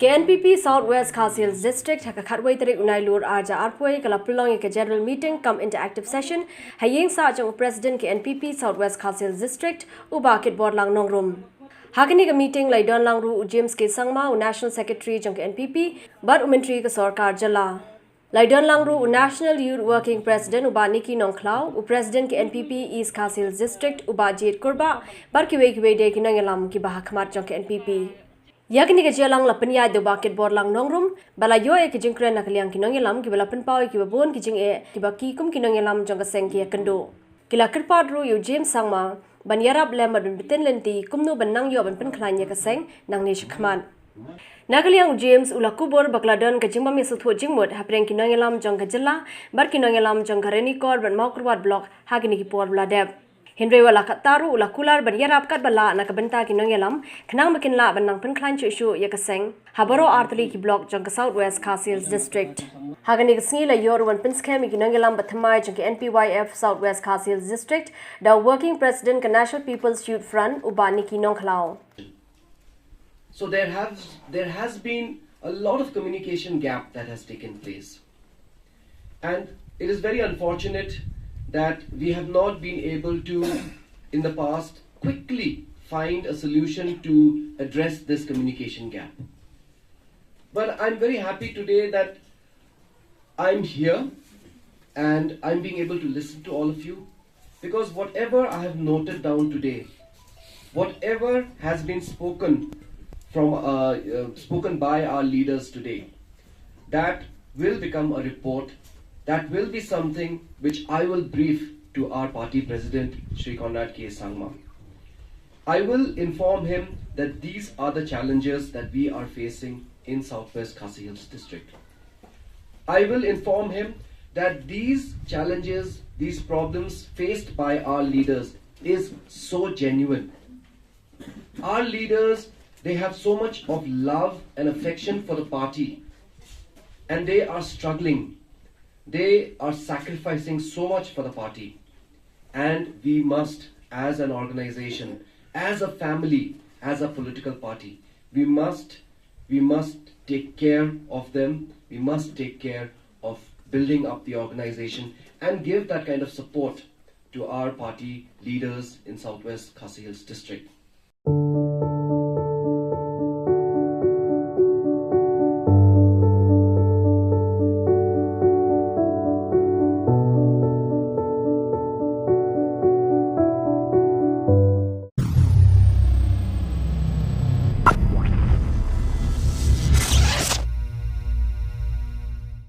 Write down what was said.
Npp Southwest Khasi Hills District hakakhatway tarik unai lur arja arpoi kalapulong ke general meeting come interactive session hayeng sa jong president ke Npp Southwest Khasi Hills District ubakit board lang nongrum. Hakini ka meeting lai don lang ru James ke Sangma national secretary jong ke Npp but umentri ke sarkar jala. Lai don lang ru national youth working president uba Niki Nongklau u president ke Npp East Khasi Hills District uba Jit Kurba bar kiwe de kinangalam ki bahakmat jong ke Npp. Yakni ke jalang la penya de bucket board lang nongrum bala yo e ke jingkren nak liang kinong yelam ki bala penpau ki babon ki jing e ki baki kum kinong yelam jong ka seng ki kendo kila kirpad ru yo James Sangma ban yarab lem ban beten lenti kumnu ban nang yo ban pen khlan ye ka seng nang ni shikman nakaliang James ula kubor bakladon ka jingma mi sutho jingmot hapreng kinong yelam jong ka jilla bar kinong yelam jong ka reni kor ban maukrwat block hagini ki por bladep Henry wala kataru ula Kular ban yarap kat bala nakabenta kinong yelam khnang makin la ban nang pen khlan chu shu ya kaseng habaro artli ki block jong ka Southwest Khasi Hills District hagani ka sngi la yor wan pen skemi kinong yelam bathamai jong ka NPYF Southwest Khasi Hills District the working president ka National People's Youth Front uba Niki Nongklau. So there has been a lot of communication gap that has taken place, and it is very unfortunate that we have not been able to, in the past, quickly find a solution to address this communication gap. But I'm very happy today that I'm here and I'm being able to listen to all of you, because whatever I have noted down today, whatever has been spoken by our leaders today, that will become a report. That will be something which I will brief to our party president, Shri K. Sangma. I will inform him that these are the challenges that we are facing in Southwest Khasi Hills District. I will inform him that these challenges, these problems faced by our leaders is so genuine. Our leaders, they have so much of love and affection for the party, and they are struggling. They are sacrificing so much for the party, and we must, as an organization, as a family, as a political party, we must take care of them. We must take care of building up the organization and give that kind of support to our party leaders in Southwest Khasi Hills District.